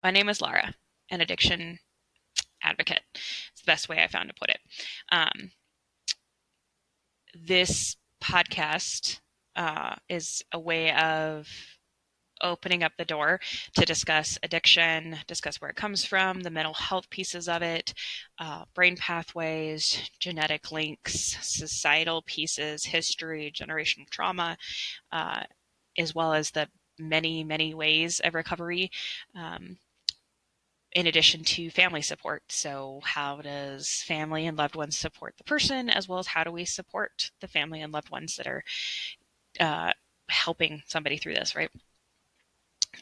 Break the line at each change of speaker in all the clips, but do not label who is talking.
My name is Laura, an addiction advocate. It's the best way I found to put it. Um, this podcast is a way of opening up the door to discuss addiction, discuss where it comes from, the mental health pieces of it, brain pathways, genetic links, societal pieces, history, generational trauma, uh, as well as the many, many ways of recovery. In addition to family support. So, how does family and loved ones support the person, as well as how do we support the family and loved ones that are uh, helping somebody through this, right?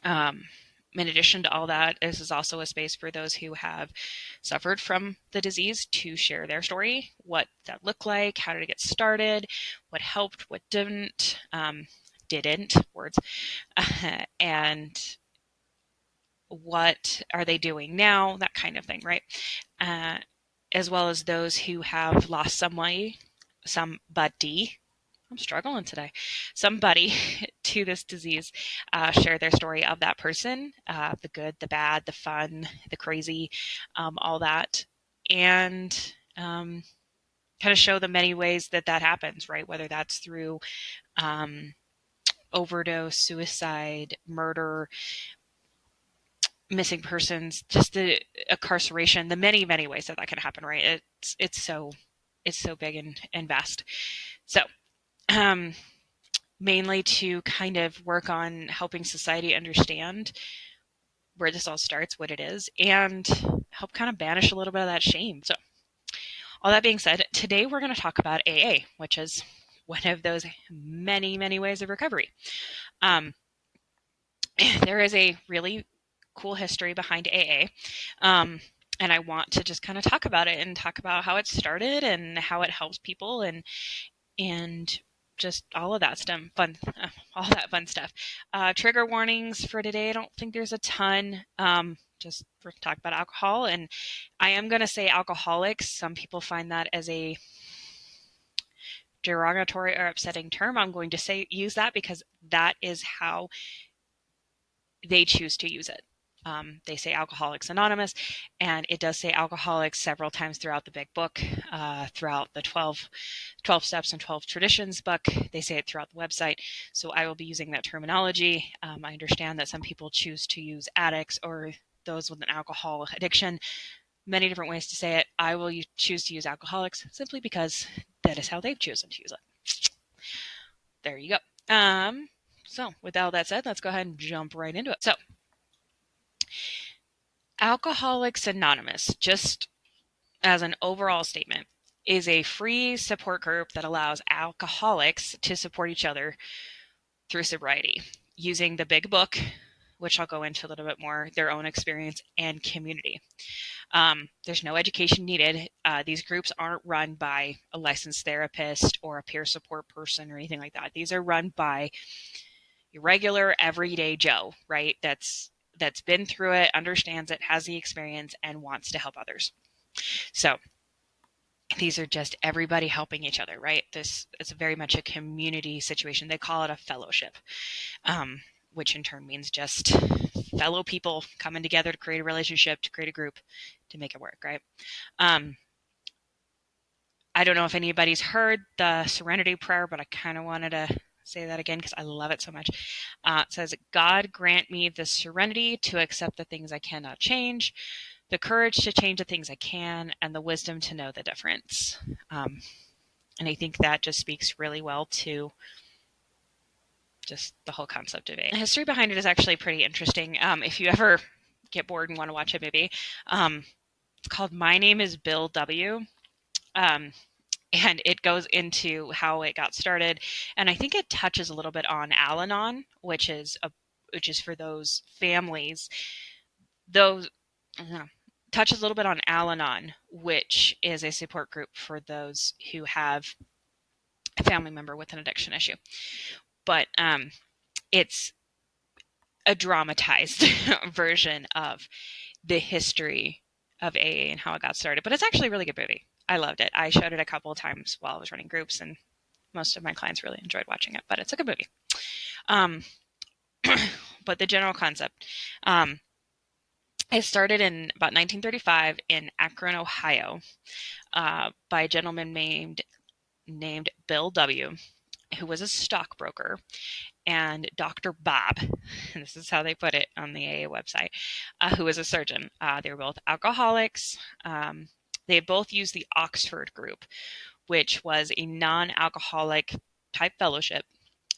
Um, in addition to all that, this is also a space for those who have suffered from the disease to share their story, what that looked like, how did it get started, what helped, what didn't, words, and what are they doing now, that kind of thing, right? Uh, as well as those who have lost somebody, I'm struggling today, somebody to this disease, share their story of that person, the good, the bad, the fun, the crazy, all that, and kind of show the many ways that that happens, right? Whether that's through um, overdose, suicide, murder, missing persons, just the incarceration, the many, many ways that that can happen, right? It's so big and vast. So, um, mainly to kind of work on helping society understand where this all starts, what it is, and help kind of banish a little bit of that shame. So, all that being said, today we're going to talk about AA, which is one of those many, many ways of recovery. Um, there is a really cool history behind AA. And I want to just kind of talk about it and talk about how it started and how it helps people and just all of that all that fun stuff. Trigger warnings for today. I don't think there's a ton. Just for talk about alcohol, and I am going to say alcoholics. Some people find that as a derogatory or upsetting term. I'm going to use that because that is how they choose to use it. They say Alcoholics Anonymous, and it does say alcoholics several times throughout the big book, throughout the 12 Steps and 12 Traditions book. They say it throughout the website, so I will be using that terminology. I understand that some people choose to use addicts or those with an alcohol addiction. Many different ways to say it. I will choose to use alcoholics simply because that is how they've chosen to use it. There you go. So with all that said, let's go ahead and jump right into it. So Alcoholics Anonymous, just as an overall statement, is a free support group that allows alcoholics to support each other through sobriety using the big book, which I'll go into a little bit more, their own experience, and community. There's no education needed. These groups aren't run by a licensed therapist or a peer support person or anything like that. These are run by your regular everyday Joe, right? That's been through it, understands it, has the experience, and wants to help others. So these are just everybody helping each other, right? This is very much a community situation. They call it a fellowship, which in turn means just fellow people coming together to create a relationship, to create a group, to make it work, right? I don't know if anybody's heard the Serenity Prayer, but I kind of wanted to say that again because I love it so much. It says, God grant me the serenity to accept the things I cannot change, the courage to change the things I can, and the wisdom to know the difference. And I think that just speaks really well to just the whole concept of it. The history behind it is actually pretty interesting. If you ever get bored and want to watch a movie, it's called My Name is Bill W. And it goes into how it got started, and I think it touches a little bit on Al-Anon, which is for those families. Those touches a little bit on Al-Anon, which is a support group for those who have a family member with an addiction issue. But it's a dramatized version of the history of AA and how it got started. But it's actually a really good movie. I loved it. I showed it a couple of times while I was running groups, and most of my clients really enjoyed watching it. But it's a good movie. But the general concept, It started in about 1935 in Akron, Ohio, by a gentleman named Bill W., who was a stockbroker, and Dr. Bob, and this is how they put it on the AA website, who was a surgeon. They were both alcoholics. They had both used the Oxford group, which was a non-alcoholic type fellowship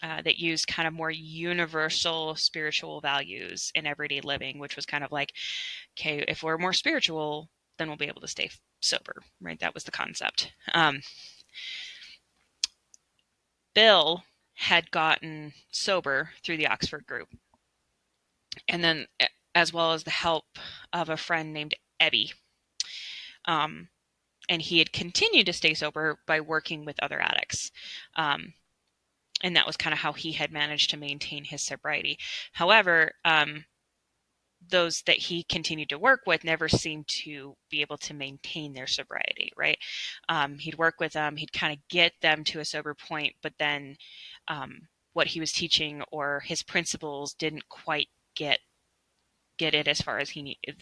that used kind of more universal spiritual values in everyday living, which was kind of like, okay, if we're more spiritual, then we'll be able to stay sober, right? That was the concept. Bill had gotten sober through the Oxford group, and then as well as the help of a friend named Ebby. And he had continued to stay sober by working with other addicts. And that was kind of how he had managed to maintain his sobriety. However, those that he continued to work with never seemed to be able to maintain their sobriety, right? He'd work with them, he'd kind of get them to a sober point, but then what he was teaching or his principles didn't quite get it as far as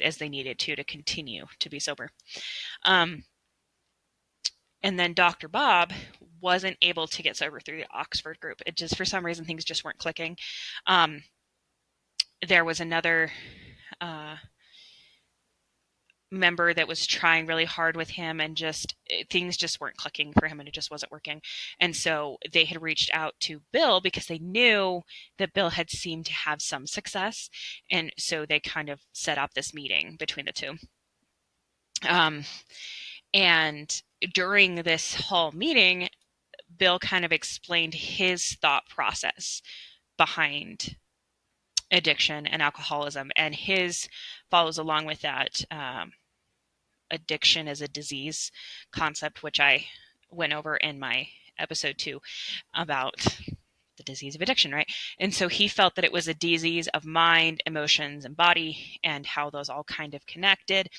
as they needed to continue to be sober. And then Dr. Bob wasn't able to get sober through the Oxford group. It just, for some reason, things just weren't clicking. There was another member that was trying really hard with him, and just things just weren't clicking for him, and it just wasn't working. And so they had reached out to Bill because they knew that Bill had seemed to have some success. And so they kind of set up this meeting between the two. And during this whole meeting, Bill kind of explained his thought process behind addiction and alcoholism, and his follows along with that addiction as a disease concept, which I went over in my episode 2 about the disease of addiction, right? And so he felt that it was a disease of mind, emotions, and body, and how those all kind of connected.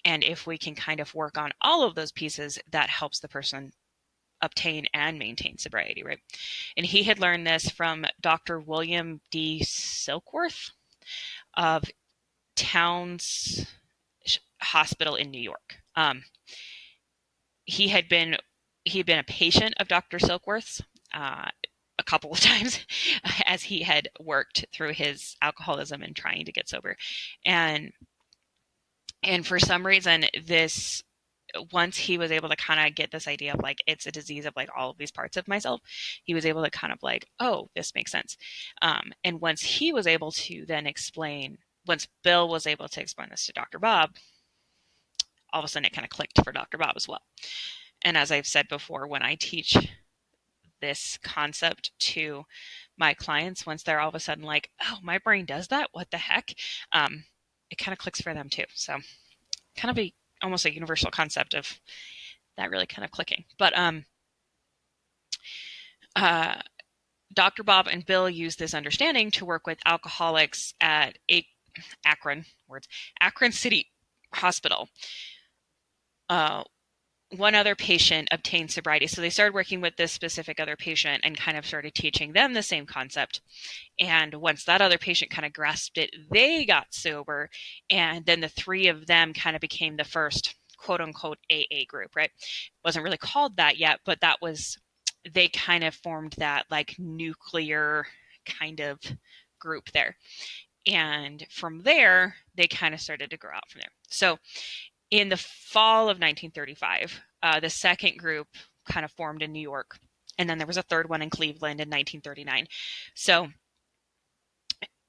And if we can kind of work on all of those pieces, that helps the person obtain and maintain sobriety, right? And he had learned this from Dr. William D. Silkworth of Towns Hospital in New York. He had been a patient of Dr. Silkworth's a couple of times as he had worked through his alcoholism and trying to get sober. And for some reason, once he was able to kind of get this idea of like, it's a disease of like all of these parts of myself, he was able to kind of like, oh, this makes sense. And once Bill was able to explain this to Dr. Bob, all of a sudden it kind of clicked for Dr. Bob as well. And as I've said before, when I teach this concept to my clients, once they're all of a sudden like, oh, my brain does that, what the heck? It kind of clicks for them too. So kind of almost a universal concept of that really kind of clicking. But Dr. Bob and Bill used this understanding to work with alcoholics at Akron City Hospital. One other patient obtained sobriety. So they started working with this specific other patient and kind of started teaching them the same concept. And once that other patient kind of grasped it, they got sober. And then the three of them kind of became the first quote unquote AA group, right? It wasn't really called that yet, but they kind of formed that like nuclear kind of group there. And from there, they kind of started to grow out from there. So in the fall of 1935, the second group kind of formed in New York. And then there was a third one in Cleveland in 1939. So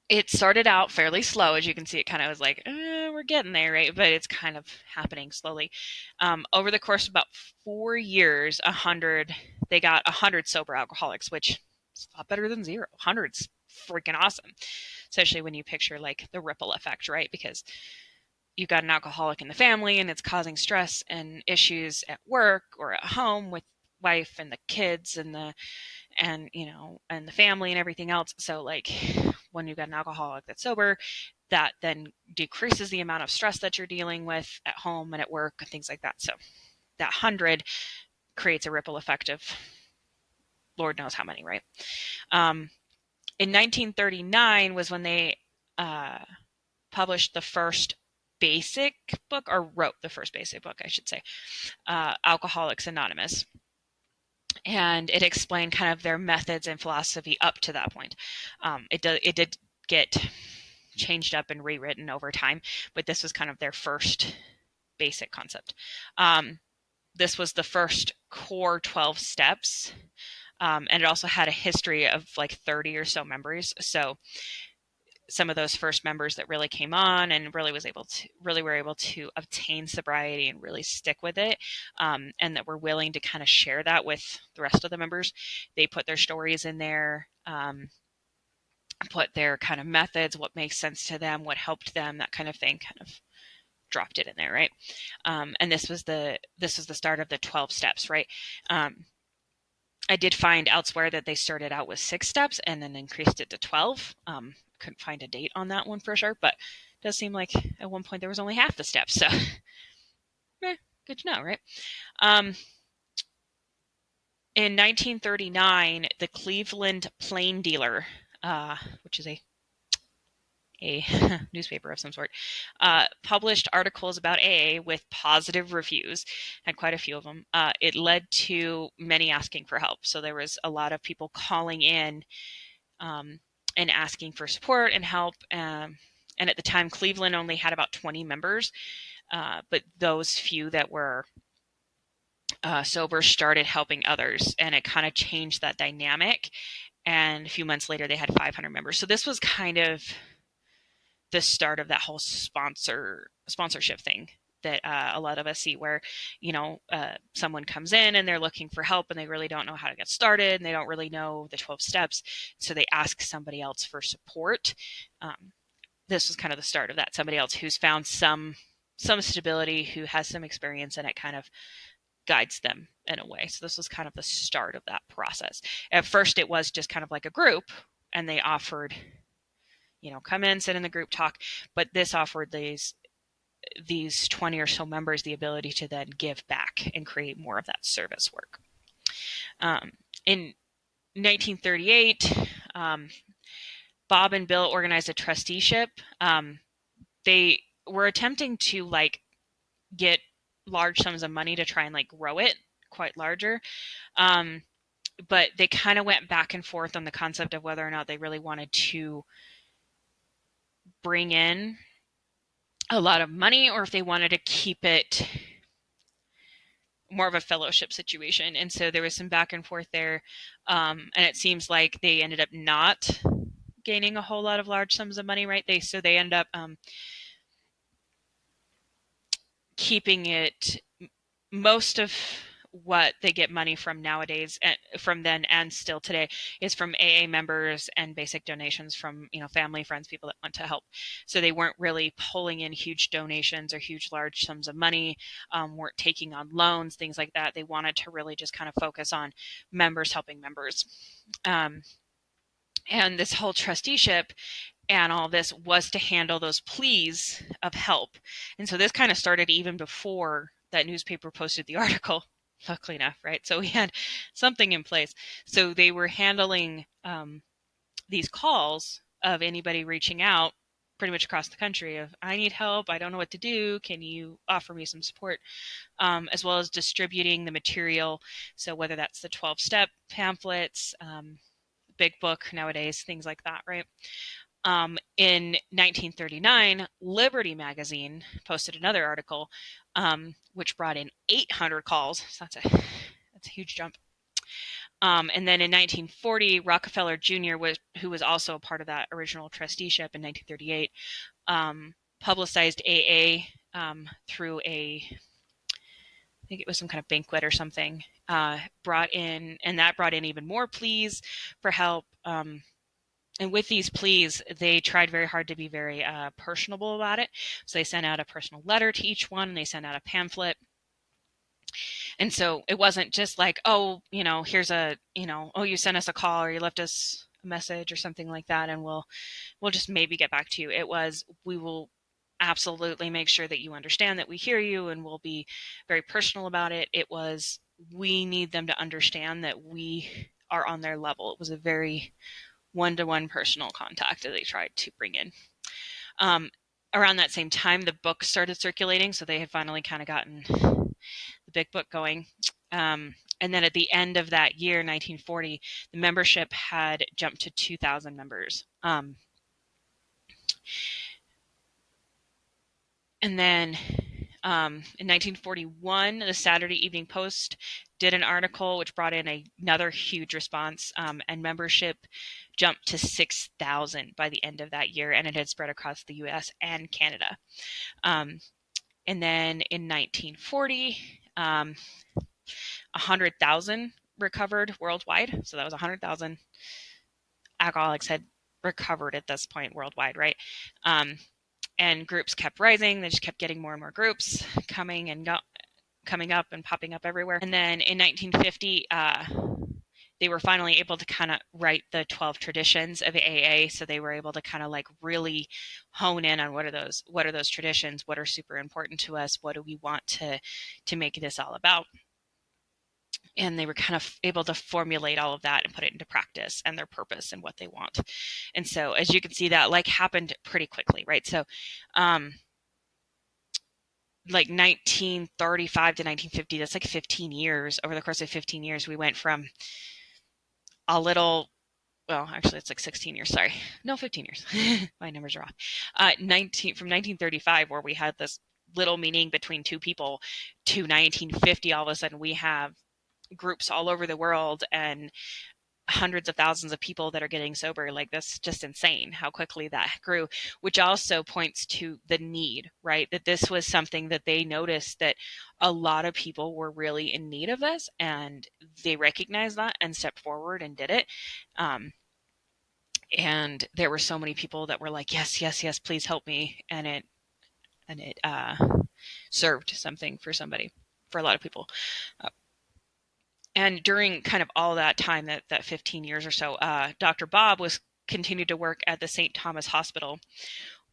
it started out fairly slow. As you can see, it kind of was like, we're getting there, right? But it's kind of happening slowly. Over the course of about 4 years, they got 100 sober alcoholics, which is a lot better than 0. 100's freaking awesome, especially when you picture like the ripple effect, right? Because you've got an alcoholic in the family and it's causing stress and issues at work or at home with wife and the kids and the family and everything else. So like when you've got an alcoholic that's sober, that then decreases the amount of stress that you're dealing with at home and at work and things like that. So that 100 creates a ripple effect of Lord knows how many, right? In 1939 was when they published the first basic book, or wrote the first basic book, I should say, Alcoholics Anonymous. And it explained kind of their methods and philosophy up to that point. It did get changed up and rewritten over time, but this was kind of their first basic concept. This was the first core 12 steps, and it also had a history of like 30 or so members. So some of those first members that really came on and really were able to obtain sobriety and really stick with it, and that were willing to kind of share that with the rest of the members. They put their stories in there, put their kind of methods, what makes sense to them, what helped them, that kind of thing, kind of dropped it in there, right? And this was the start of the 12 steps, right? I did find elsewhere that they started out with 6 steps and then increased it to 12. Couldn't find a date on that one for sure, but it does seem like at one point there was only half the steps. So, good to know, right? In 1939, the Cleveland Plain Dealer, which is a newspaper of some sort, published articles about AA with positive reviews, had quite a few of them. It led to many asking for help. So there was a lot of people calling in and asking for support and help. And at the time, Cleveland only had about 20 members, but those few that were sober started helping others, and it kind of changed that dynamic. And a few months later, they had 500 members. So this was kind of the start of that whole sponsorship thing that a lot of us see, where someone comes in and they're looking for help and they really don't know how to get started and they don't really know the 12 steps, so they ask somebody else for support. This was kind of the start of that. Somebody else who's found some stability, who has some experience, and it kind of guides them in a way. So this was kind of the start of that process. At first it was just kind of like a group, and they offered, come in, sit in the group, talk. But this offered these 20 or so members the ability to then give back and create more of that service work. In 1938, Bob and Bill organized a trusteeship. They were attempting to get large sums of money to try and grow it quite larger. But they kind of went back and forth on the concept of whether or not they really wanted to bring in a lot of money, or if they wanted to keep it more of a fellowship situation. And so there was some back and forth there. And it seems like they ended up not gaining a whole lot of large sums of money, right? They end up keeping it. Most of what they get money from nowadays, from then and still today, is from AA members and basic donations from family, friends, people that want to help. So they weren't really pulling in huge donations or huge large sums of money, weren't taking on loans, things like that. They wanted to really just kind of focus on members helping members. And this whole trusteeship and all this was to handle those pleas of help. And so this kind of started even before that newspaper posted the article, luckily enough, right? So we had something in place. So they were handling these calls of anybody reaching out pretty much across the country of, I need help, I don't know what to do, can you offer me some support? As well as distributing the material. So whether that's the 12-step pamphlets, big book nowadays, things like that, right? In 1939, Liberty magazine posted another article, which brought in 800 calls. So that's a huge jump. And then in 1940, Rockefeller Jr., who was also a part of that original trusteeship in 1938, publicized AA through I think it was some kind of banquet or something, brought in even more pleas for help. And with these pleas, they tried very hard to be very personable about it. So they sent out a personal letter to each one, and they sent out a pamphlet. And so it wasn't just like, here's you sent us a call or you left us a message or something like that, and we'll just maybe get back to you. It was, we will absolutely make sure that you understand that we hear you, and we'll be very personal about it. It was, we need them to understand that we are on their level. It was a very one-to-one personal contact that they tried to bring in. around that same time, the book started circulating, so they had finally kind of gotten the big book going. And then at the end of that year, 1940, the membership had jumped to 2,000 members. And then in 1941, the Saturday Evening Post did an article which brought in another huge response, and membership jumped to 6,000 by the end of that year, and it had spread across the U.S. and Canada. And then in 1940, 100,000 recovered worldwide. So that was 100,000 alcoholics had recovered at this point worldwide, right? And groups kept rising. They just kept getting more and more groups coming up and popping up everywhere. And then in 1950, they were finally able to kind of write the 12 traditions of AA. So they were able to kind of like really hone in on what are those traditions, what are super important to us, what do we want to make this all about. And they were kind of able to formulate all of that and put it into practice and their purpose and what they want. And so, as you can see, that like happened pretty quickly, right? So, like 1935 to 1950, that's like 15 years. Over the course of 15 years, we went from a little, well, actually, it's like 16 years. Sorry. No, 15 years. My numbers are off. From 1935, where we had this little meeting between two people, to 1950, all of a sudden we have groups all over the world and hundreds of thousands of people that are getting sober. Like, that's just insane how quickly that grew, which also points to the need, right? That this was something that they noticed, that a lot of people were really in need of this, and they recognized that and stepped forward and did it. And there were so many people that were like, yes, yes, yes, please help me. And it served something for a lot of people. And during kind of all that time, that 15 years or so, Dr. Bob continued to work at the St. Thomas Hospital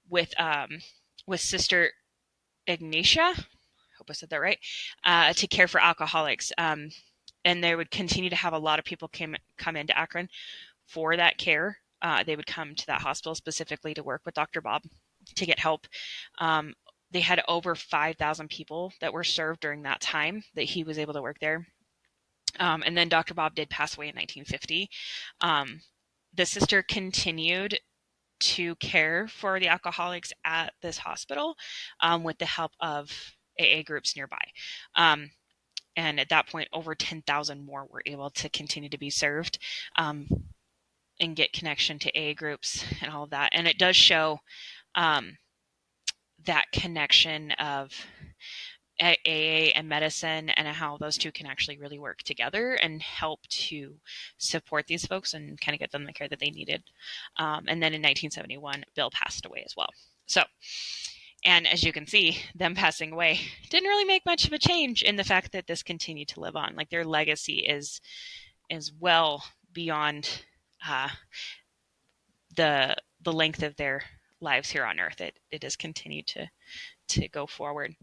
with Sister Ignatia, hope I said that right, to care for alcoholics. And they would continue to have a lot of people come into Akron for that care. They would come to that hospital specifically to work with Dr. Bob to get help. They had over 5,000 people that were served during that time that he was able to work there. And then Dr. Bob did pass away in 1950. The sister continued to care for the alcoholics at this hospital with the help of AA groups nearby. And at that point, over 10,000 more were able to continue to be served and get connection to AA groups and all of that. And it does show that connection of AA and medicine, and how those two can actually really work together and help to support these folks and kind of get them the care that they needed. And then in 1971, Bill passed away as well. So, and as you can see, them passing away didn't really make much of a change in the fact that this continued to live on. Like, their legacy is well beyond the length of their lives here on earth. It has continued to go forward.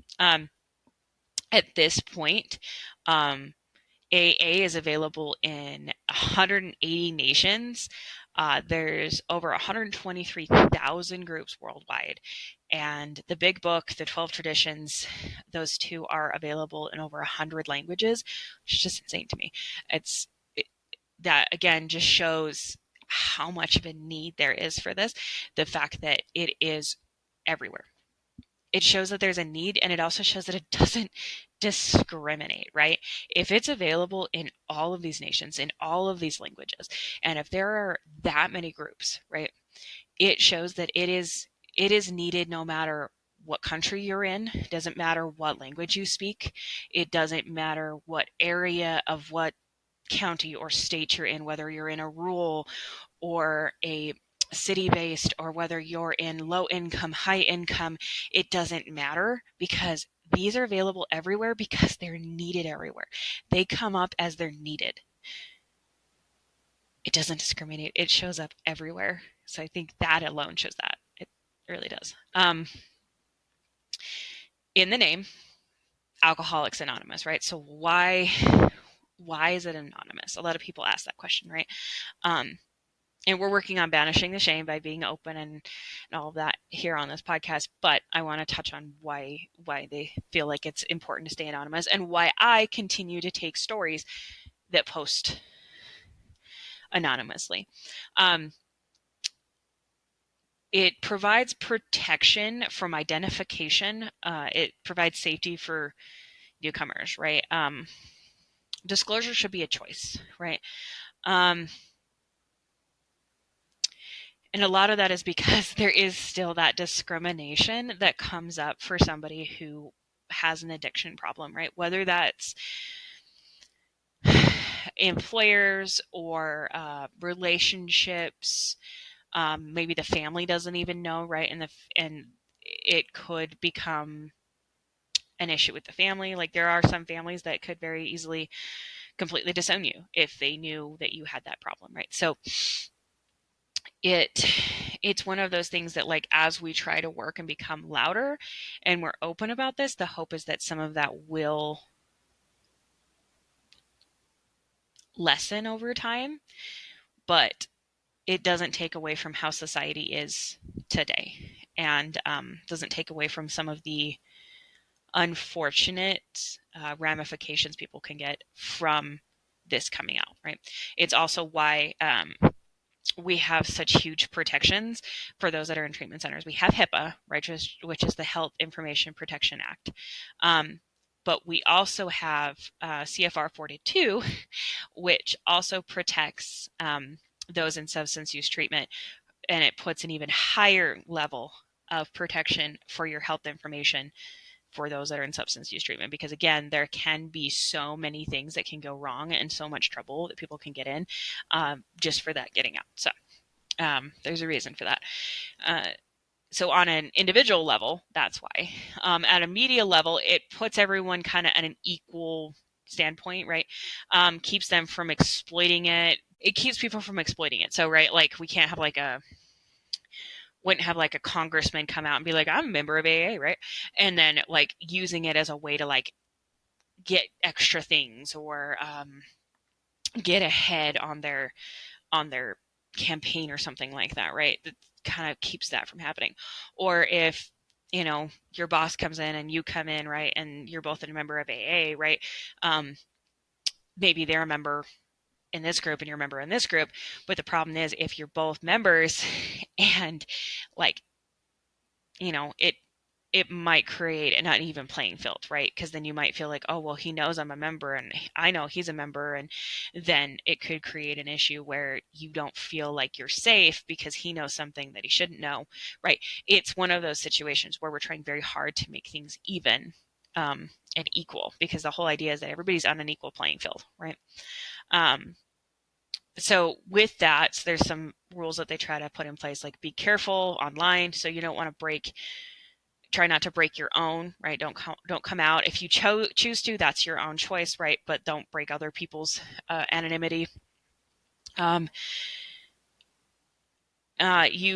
At this point, AA is available in 180 nations. There's over 123,000 groups worldwide. And the big book, the 12 Traditions, those two are available in over 100 languages, which is just insane to me. That, again, just shows how much of a need there is for this. The fact that it is everywhere. It shows that there's a need, and it also shows that it doesn't discriminate, right? If it's available in all of these nations, in all of these languages, and if there are that many groups, right, it shows that it is needed no matter what country you're in. It doesn't matter what language you speak. It doesn't matter what area of what county or state you're in, whether you're in a rural or a city-based, or whether you're in low income, high income. It doesn't matter, because these are available everywhere because they're needed everywhere. They come up as they're needed. It doesn't discriminate. It shows up everywhere. So I think that alone shows that. It really does. In the name, Alcoholics Anonymous, right? So why is it anonymous? A lot of people ask that question, right? and we're working on banishing the shame by being open and all of that here on this podcast. But I want to touch on why they feel like it's important to stay anonymous, and why I continue to take stories that post anonymously. It provides protection from identification. It provides safety for newcomers, right? Disclosure should be a choice, right? And a lot of that is because there is still that discrimination that comes up for somebody who has an addiction problem, right? Whether that's employers or relationships, maybe the family doesn't even know, right? And it could become an issue with the family. Like, there are some families that could very easily completely disown you if they knew that you had that problem, right? So it's one of those things that, like, as we try to work and become louder and we're open about this, the hope is that some of that will lessen over time, but it doesn't take away from how society is today, and doesn't take away from some of the unfortunate ramifications people can get from this coming out, right? It's also why we have such huge protections for those that are in treatment centers. We have HIPAA, right, which is the Health Information Protection Act. But we also have CFR 42, which also protects those in substance use treatment, and it puts an even higher level of protection for your health information for those that are in substance use treatment, because again, there can be so many things that can go wrong and so much trouble that people can get in just for that getting out. So there's a reason for that. So on an individual level, that's why. At a media level, it puts everyone kind of at an equal standpoint, right? Keeps them from exploiting it. It keeps people from exploiting it. So, right, like, we can't have wouldn't have like a congressman come out and be like, I'm a member of AA, right? And then, like, using it as a way to, like, get extra things or get ahead on their campaign or something like that, right? That kind of keeps that from happening. Or if, your boss comes in and you come in, right, and you're both a member of AA, right? Maybe they're a member in this group and you're a member in this group, but the problem is, if you're both members and, like, it might create an uneven playing field, right? Because then you might feel like, oh, well, he knows I'm a member and I know he's a member, and then it could create an issue where you don't feel like you're safe because he knows something that he shouldn't know, right? It's one of those situations where we're trying very hard to make things even and equal, because the whole idea is that everybody's on an equal playing field, right? So with that, there's some rules that they try to put in place, like, be careful online. So you don't want to try not to break your own, right? Don't come out. If you choose to, that's your own choice, right? But don't break other people's anonymity. You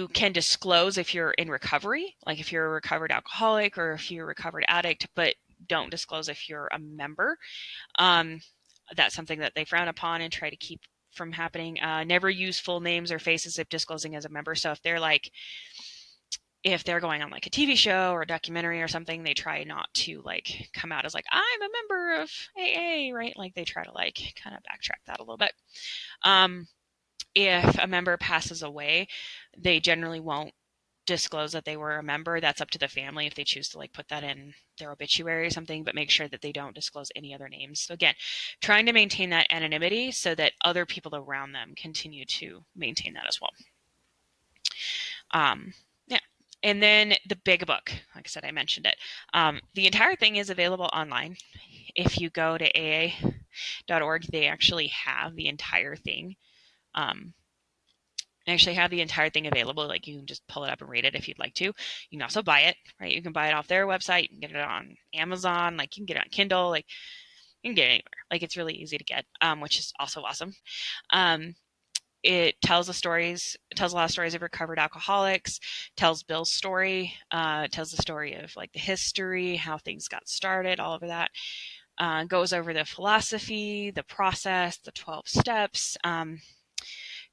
can disclose if you're in recovery, like if you're a recovered alcoholic or if you're a recovered addict, but don't disclose if you're a member. That's something that they frown upon and try to keep from happening. Never use full names or faces if disclosing as a member. So if they're going on like a TV show or a documentary or something, they try not to, like, come out as like, I'm a member of AA, right? Like, they try to, like, kind of backtrack that a little bit. If a member passes away, they generally won't disclose that they were a member. That's up to the family if they choose to, like, put that in their obituary or something, but make sure that they don't disclose any other names. So again, trying to maintain that anonymity so that other people around them continue to maintain that as well. Yeah. And then the big book, like I said, I mentioned it. The entire thing is available online. If you go to aa.org, they actually have the entire thing. Available. Like, you can just pull it up and read it if you'd like to. You can also buy it, right? You can buy it off their website. You can get it on Amazon. Like, you can get it on Kindle. Like, you can get it anywhere. Like, it's really easy to get, which is also awesome. It tells a lot of stories of recovered alcoholics, tells Bill's story, tells the story of, like, the history, how things got started, all of that. Goes over the philosophy, the process, the 12 steps,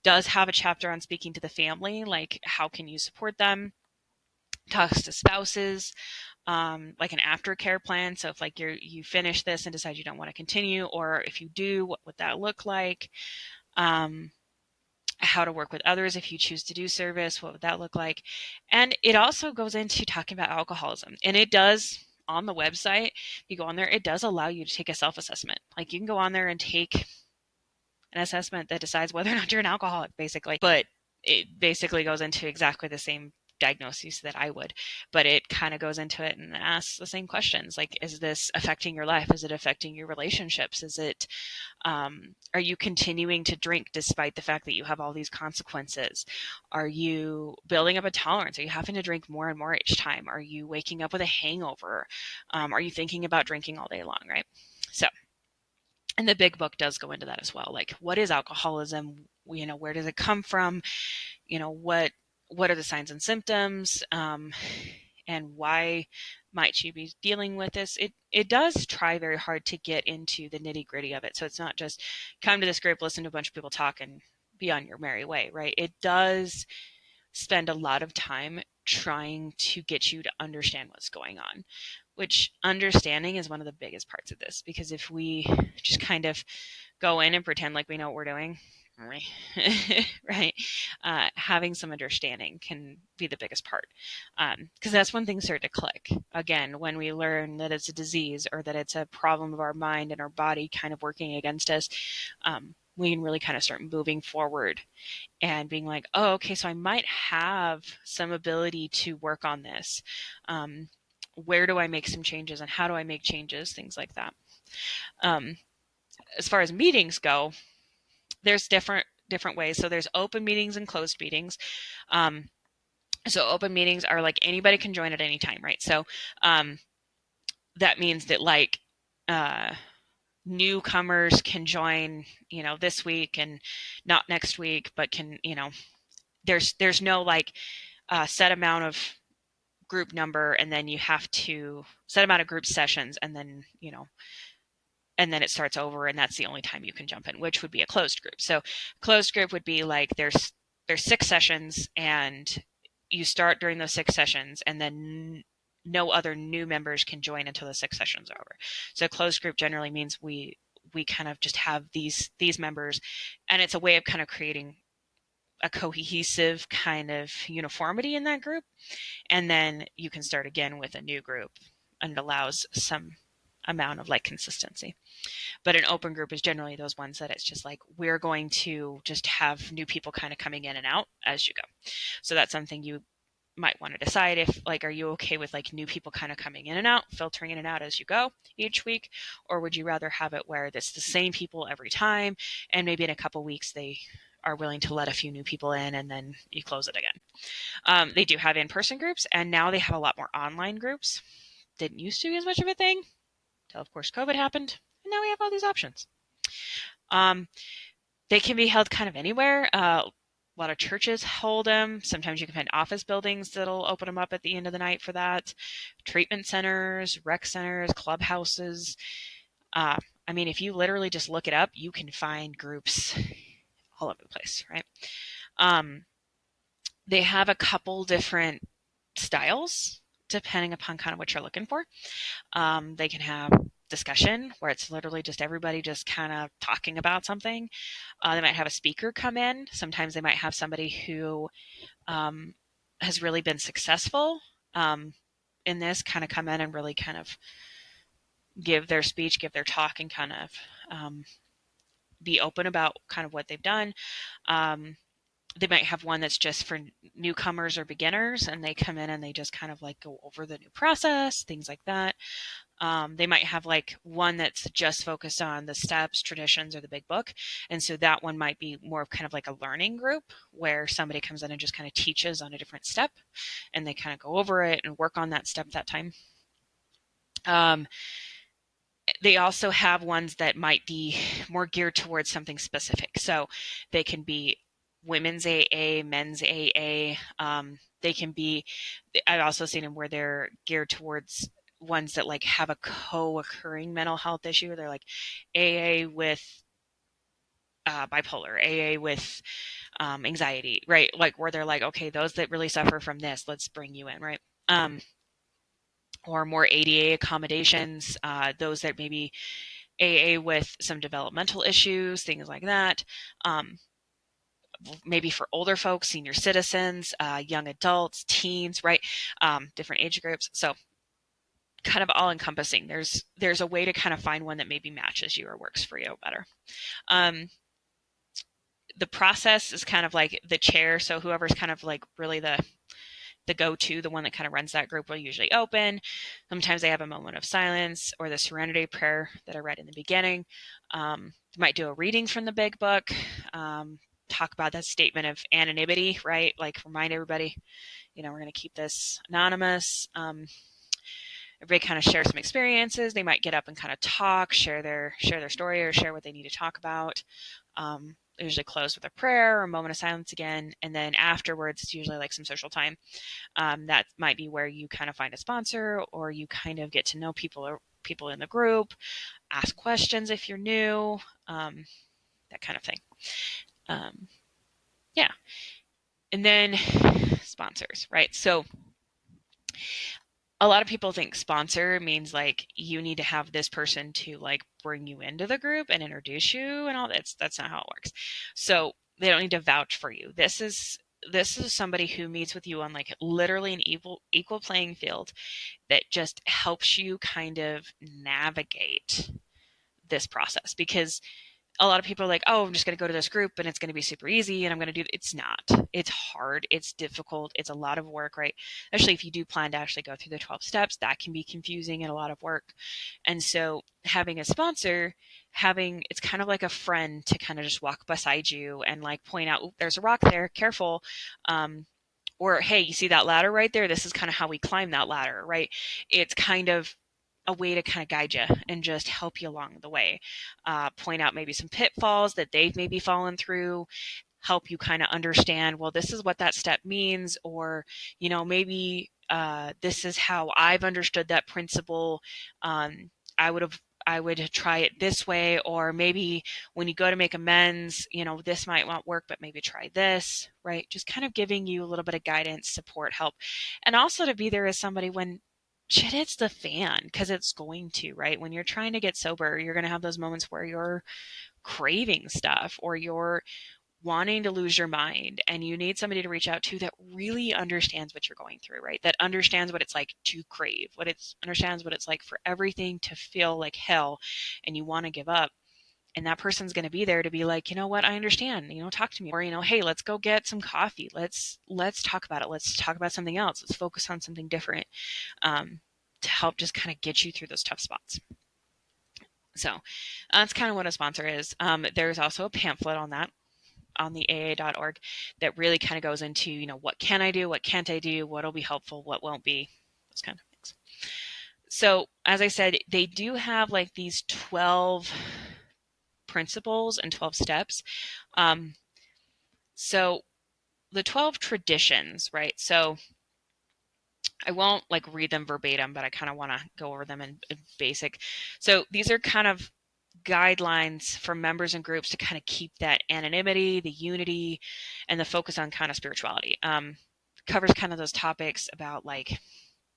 does have a chapter on speaking to the family, like how can you support them, talks to spouses, like an aftercare plan. So if like you finish this and decide you don't want to continue, or if you do, what would that look like? How to work with others if you choose to do service, what would that look like? And it also goes into talking about alcoholism. And it does, on the website, if you go on there, it does allow you to take a self-assessment. Like you can go on there and take an assessment that decides whether or not you're an alcoholic, basically. But it basically goes into exactly the same diagnosis that I would, but it kind of goes into it and asks the same questions. Like, is this affecting your life? Is it affecting your relationships? Is it, are you continuing to drink despite the fact that you have all these consequences? Are you building up a tolerance? Are you having to drink more and more each time? Are you waking up with a hangover? Are you thinking about drinking all day long, right? So, and the big book does go into that as well. Like, what is alcoholism? Where does it come from? What are the signs and symptoms? And why might you be dealing with this? It does try very hard to get into the nitty gritty of it. So it's not just come to this group, listen to a bunch of people talk, and be on your merry way, right? It does spend a lot of time trying to get you to understand what's going on, which understanding is one of the biggest parts of this, because if we just kind of go in and pretend like we know what we're doing, right? Having some understanding can be the biggest part, because that's when things start to click. Again, when we learn that it's a disease or that it's a problem of our mind and our body kind of working against us, we can really kind of start moving forward and being like, oh, okay, so I might have some ability to work on this. Where do I make some changes and how do I make changes? Things like that. As far as meetings go, there's different ways. So there's open meetings and closed meetings. So open meetings are like anybody can join at any time, right? So that means that like newcomers can join, this week and not next week, but can, there's no like set amount of group number, and then you have to set amount of group sessions, and then and then it starts over, and that's the only time you can jump in, which would be a closed group. So closed group would be like there's 6 sessions, and you start during those 6 sessions, and then no other new members can join until the 6 sessions are over. So closed group generally means we kind of just have these members, and it's a way of kind of creating a cohesive kind of uniformity in that group. And then you can start again with a new group, and it allows some amount of like consistency. But an open group is generally those ones that it's just like, we're going to just have new people kind of coming in and out as you go. So that's something you might want to decide if like, are you okay with like new people kind of coming in and out, filtering in and out as you go each week? Or would you rather have it where it's the same people every time, and maybe in a couple weeks they are willing to let a few new people in, and then you close it again. They do have in-person groups, and now they have a lot more online groups. Didn't used to be as much of a thing until, of course, COVID happened, and now we have all these options. They can be held kind of anywhere. A lot of churches hold them. Sometimes you can find office buildings that'll open them up at the end of the night for that. Treatment centers, rec centers, clubhouses. I mean, if you literally just look it up, you can find groups all over the place, right? They have a couple different styles depending upon kind of what you're looking for. They can have discussion where it's literally just everybody just kind of talking about something. They might have a speaker come in. Sometimes they might have somebody who has really been successful in this kind of come in and really kind of give their speech, give their talk, and kind of be open about kind of what they've done. They might have one that's just for newcomers or beginners, and they come in and they just kind of like go over the new process, things like that. They might have like one that's just focused on the steps, traditions, or the big book. And so that one might be more of kind of like a learning group where somebody comes in and just kind of teaches on a different step, and they kind of go over it and work on that step that time. They also have ones that might be more geared towards something specific. So they can be women's AA, men's AA. They can be, I've also seen them where they're geared towards ones that like have a co-occurring mental health issue. They're like AA with bipolar, AA with anxiety, right? Like where they're like, okay, those that really suffer from this, let's bring you in, right? Or more ADA accommodations, those that maybe AA with some developmental issues, things like that. Maybe for older folks, senior citizens, young adults, teens, right? Different age groups. So kind of all encompassing. There's a way to kind of find one that maybe matches you or works for you better. The process is kind of like the chair. So whoever's kind of like really the go-to, the one that kind of runs that group, will usually open. Sometimes they have a moment of silence or the serenity prayer that I read in the beginning. Might do a reading from the big book, talk about that statement of anonymity, right? Like remind everybody, we're going to keep this anonymous. Everybody kind of share some experiences. They might get up and kind of talk, share their story or share what they need to talk about. Usually close with a prayer or a moment of silence again. And then afterwards, it's usually like some social time. That might be where you kind of find a sponsor or you kind of get to know people in the group, ask questions if you're new, that kind of thing. Yeah. And then sponsors, right? So a lot of people think sponsor means like you need to have this person to like bring you into the group and introduce you and all that. That's not how it works. So they don't need to vouch for you. This is somebody who meets with you on like literally an equal playing field that just helps you kind of navigate this process, because a lot of people are like, oh, I'm just going to go to this group and it's going to be super easy and I'm going to do. It's not. It's hard. It's difficult. It's a lot of work, right? Especially if you do plan to actually go through the 12 steps, that can be confusing and a lot of work. And so having a sponsor, it's kind of like a friend to kind of just walk beside you and like point out, oh, there's a rock there, careful. Or, hey, you see that ladder right there? This is kind of how we climb that ladder, right? It's kind of a way to kind of guide you and just help you along the way. Point out maybe some pitfalls that they've maybe fallen through, help you kind of understand, well, this is what that step means, or, maybe this is how I've understood that principle. I would try it this way, or maybe when you go to make amends, this might not work, but maybe try this, right? Just kind of giving you a little bit of guidance, support, help, and also to be there as somebody when shit hits the fan, because it's going to, right? When you're trying to get sober, you're going to have those moments where you're craving stuff or you're wanting to lose your mind, and you need somebody to reach out to that really understands what you're going through, right? That understands what it's like to crave, understands what it's like for everything to feel like hell and you want to give up. And that person's going to be there to be like, you know what, I understand, talk to me. Or, hey, let's go get some coffee. Let's talk about it. Let's talk about something else. Let's focus on something different, to help just kind of get you through those tough spots. So that's kind of what a sponsor is. There's also a pamphlet on that on the aa.org that really kind of goes into, what can I do? What can't I do? What'll be helpful? What won't be? Those kind of things. So as I said, they do have like these 12 principles and 12 steps. So the 12 traditions, right? So I won't like read them verbatim, but I kind of want to go over them in basic. So these are kind of guidelines for members and groups to kind of keep that anonymity, the unity, and the focus on kind of spirituality. Covers kind of those topics about like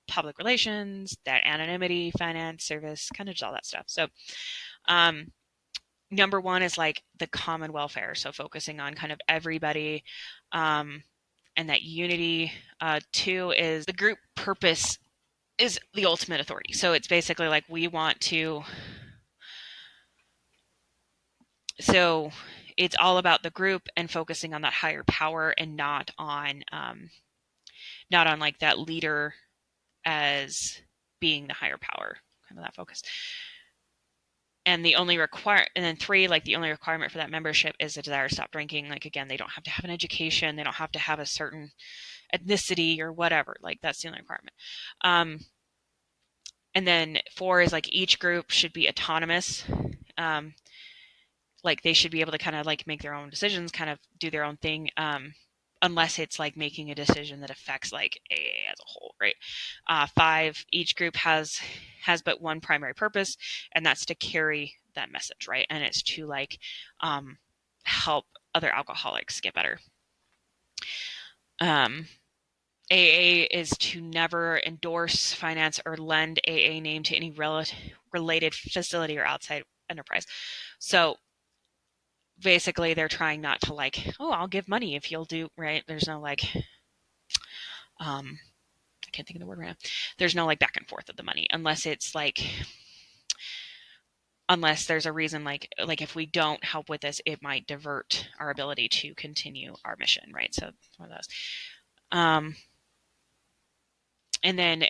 public relations, that anonymity, finance, service, kind of just all that stuff. So number one is like the common welfare. So focusing on kind of everybody, and that unity. Two is the group purpose is the ultimate authority. So it's basically like we want to, so it's all about the group and focusing on that higher power and not on like that leader as being the higher power, kind of that focus. And then three, like the only requirement for that membership is a desire to stop drinking. Like, again, they don't have to have an education. They don't have to have a certain ethnicity or whatever. Like, that's the only requirement. And then four is like each group should be autonomous. Like they should be able to kind of like make their own decisions, kind of do their own thing. Unless it's like making a decision that affects like AA as a whole, right? Five, each group has but one primary purpose, and that's to carry that message, right? And it's to like help other alcoholics get better. Um, AA is to never endorse, finance, or lend AA name to any related facility or outside enterprise. So basically, they're trying not to like, oh, I'll give money if you'll do right. There's no like, I can't think of the word right now. There's no like back and forth of the money unless it's like, unless there's a reason like if we don't help with this, it might divert our ability to continue our mission, right? So one of those. Um, and then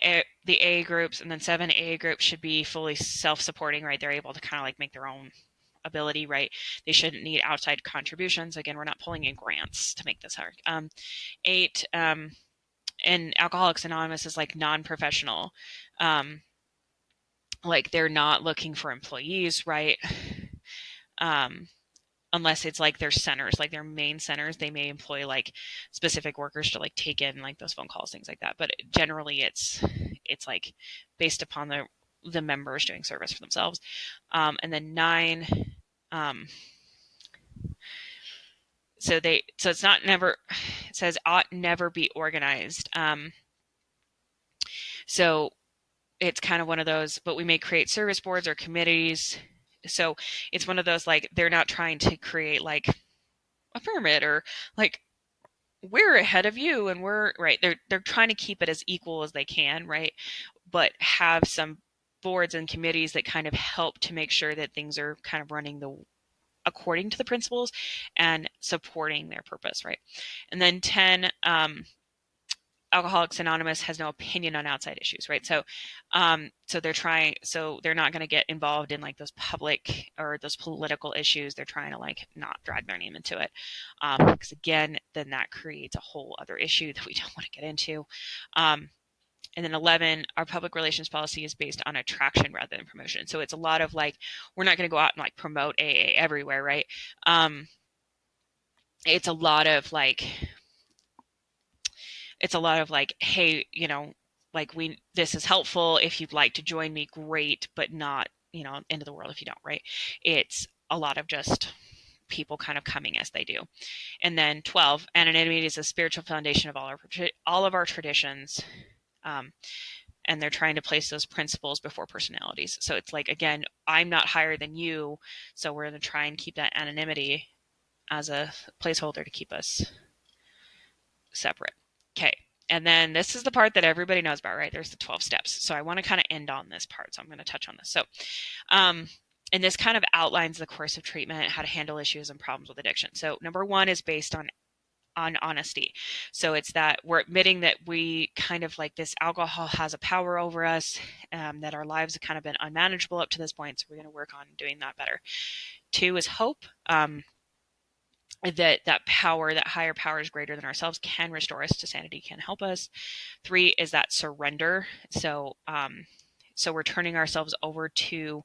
the A groups, and then 7A groups should be fully self-supporting, right? They're able to kind of like make their own ability, right? They shouldn't need outside contributions. Again, we're not pulling in grants to make this hard. 8, and Alcoholics Anonymous is like non-professional. Like they're not looking for employees, right? Um, unless it's like their centers, like their main centers, they may employ like specific workers to like take in like those phone calls, things like that. But generally, it's like based upon the members doing service for themselves. And then 9, so it's not never. It says ought never be organized. So it's kind of one of those, but we may create service boards or committees. So it's one of those like they're not trying to create like a pyramid or like we're ahead of you and we're right. They're trying to keep it as equal as they can, right? But have some boards and committees that kind of help to make sure that things are kind of running according to the principles and supporting their purpose, right? And then 10, Alcoholics Anonymous has no opinion on outside issues, right? So they're not going to get involved in like those public or those political issues. They're trying to like not drag their name into it, because again, then that creates a whole other issue that we don't want to get into. And then 11, our public relations policy is based on attraction rather than promotion. So it's a lot of like, we're not going to go out and like promote AA everywhere, right? It's a lot of like, hey, like this is helpful. If you'd like to join me, great, but not, end of the world if you don't, right? It's a lot of just people kind of coming as they do. And then 12, anonymity is the spiritual foundation of all of our traditions. And they're trying to place those principles before personalities. So it's like, again, I'm not higher than you, so we're going to try and keep that anonymity as a placeholder to keep us separate. Okay. And then this is the part that everybody knows about, right? There's the 12 steps. So I want to kind of end on this part. So I'm going to touch on this. So, and this kind of outlines the course of treatment, how to handle issues and problems with addiction. So number 1 is based on honesty. So it's that we're admitting that we kind of like this alcohol has a power over us, that our lives have kind of been unmanageable up to this point. So we're going to work on doing that better. 2 is hope. That power, that higher power is greater than ourselves, can restore us to sanity, can help us. 3 is that surrender. So we're turning ourselves over to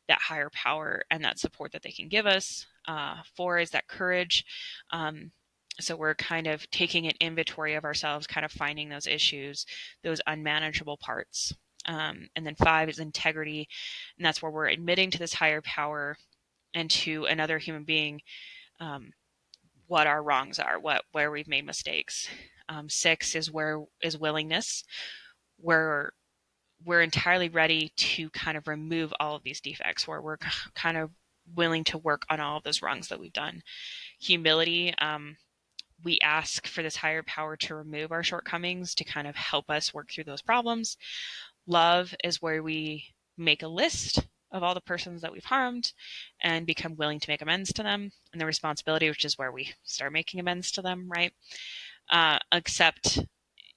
that higher power and that support that they can give us. 4 is that courage. So we're kind of taking an inventory of ourselves, kind of finding those issues, those unmanageable parts. And then 5 is integrity. And that's where we're admitting to this higher power and to another human being, what our wrongs are, where we've made mistakes. 6 is willingness, where we're entirely ready to kind of remove all of these defects, where we're kind of willing to work on all of those wrongs that we've done. Humility, we ask for this higher power to remove our shortcomings, to kind of help us work through those problems. Love is where we make a list of all the persons that we've harmed and become willing to make amends to them. And the responsibility, which is where we start making amends to them, right? Except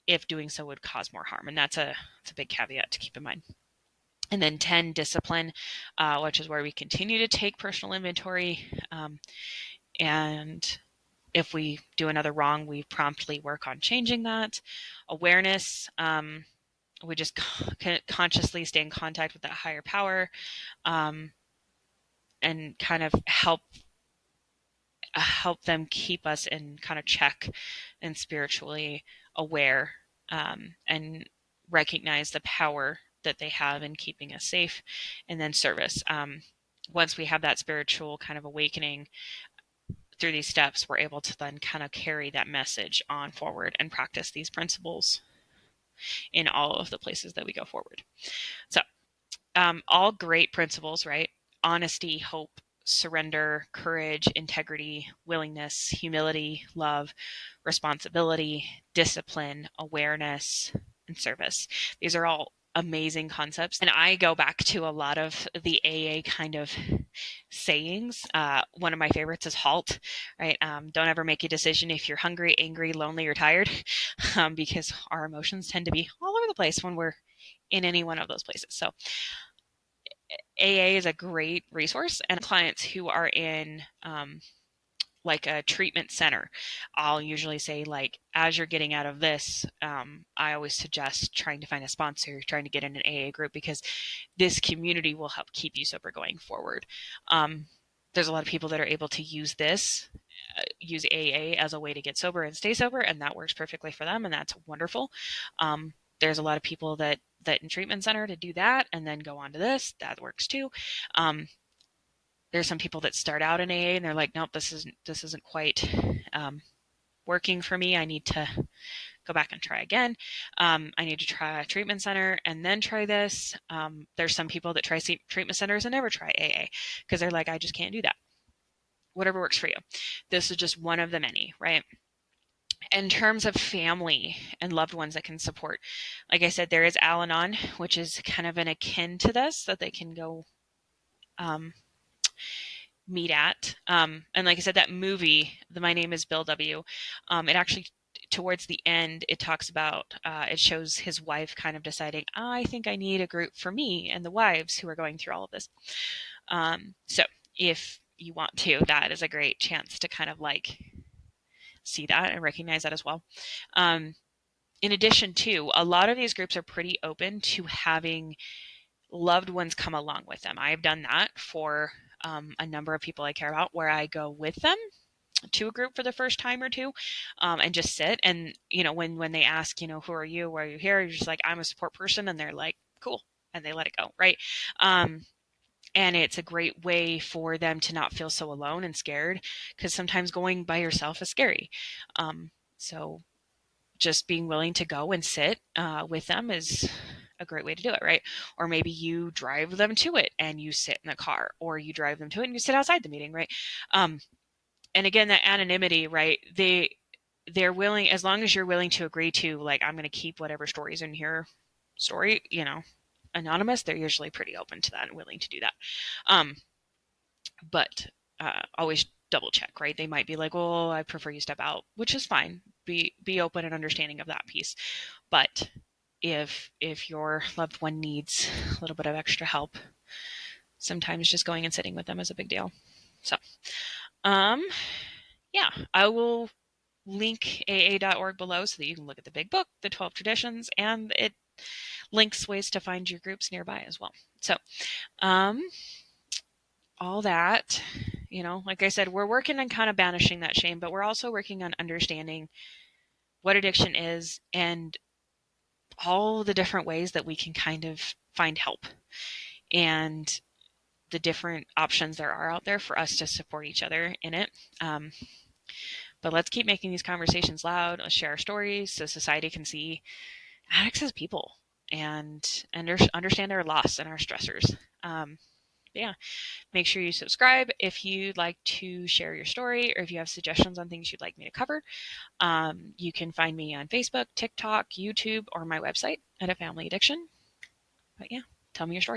if doing so would cause more harm. And that's a big caveat to keep in mind. And then 10, discipline, which is where we continue to take personal inventory. And if we do another wrong, we promptly work on changing that. Awareness, we just consciously stay in contact with that higher power, and kind of help them keep us in kind of check and spiritually aware, and recognize the power that they have in keeping us safe. And then service. Once we have that spiritual kind of awakening, through these steps, we're able to then kind of carry that message on forward and practice these principles in all of the places that we go forward. So, all great principles, right? Honesty, hope, surrender, courage, integrity, willingness, humility, love, responsibility, discipline, awareness, and service. These are all amazing concepts. And I go back to a lot of the AA kind of sayings. One of my favorites is HALT, right? Don't ever make a decision if you're hungry, angry, lonely, or tired, because our emotions tend to be all over the place when we're in any one of those places. So AA is a great resource, and clients who are in like a treatment center, I'll usually say, like, as you're getting out of this, I always suggest trying to find a sponsor, trying to get in an AA group, because this community will help keep you sober going forward. There's a lot of people that are able to use use AA as a way to get sober and stay sober, and that works perfectly for them, and that's wonderful. There's a lot of people that in treatment center to do that and then go on to this. That works too. There's some people that start out in AA and they're like, nope, this isn't quite working for me. I need to go back and try again. I need to try a treatment center and then try this. There's some people that try treatment centers and never try AA because they're like, I just can't do that. Whatever works for you. This is just one of the many, right? In terms of family and loved ones that can support, like I said, there is Al-Anon, which is kind of an akin to this, that they can go meet at. And like I said, that movie, My Name is Bill W., it actually, towards the end, it talks about, it shows his wife kind of deciding, I think I need a group for me and the wives who are going through all of this. So if you want to, that is a great chance to kind of like see that and recognize that as well. In addition to, a lot of these groups are pretty open to having loved ones come along with them. I've done that for a number of people I care about, where I go with them to a group for the first time or two, and just sit. And, you know, when they ask, you know, who are you? Why are you here? You're just like, I'm a support person. And they're like, cool. And they let it go. Right. And it's a great way for them to not feel so alone and scared, because sometimes going by yourself is scary. So just being willing to go and sit with them is a great way to do it, right? Or maybe you drive them to it and you sit in the car, or you drive them to it and you sit outside the meeting, right? And again, that anonymity, right? They're willing, as long as you're willing to agree to, like, I'm going to keep whatever stories in here, you know, anonymous, they're usually pretty open to that and willing to do that. But always double check, right? They might be like, well, I prefer you step out, which is fine. Be open and understanding of that piece. But if your loved one needs a little bit of extra help, sometimes just going and sitting with them is a big deal. So, yeah, I will link aa.org below so that you can look at the big book, the 12 traditions, and it links ways to find your groups nearby as well. So, all that, you know, like I said, we're working on kind of banishing that shame, but we're also working on understanding what addiction is and all the different ways that we can kind of find help and the different options there are out there for us to support each other in it. But let's keep making these conversations loud. Let's share our stories so society can see addicts as people and understand our loss and our stressors. Yeah, make sure you subscribe if you'd like to share your story, or if you have suggestions on things you'd like me to cover. You can find me on Facebook, TikTok, YouTube, or my website at A Family Addiction. But yeah, tell me your story.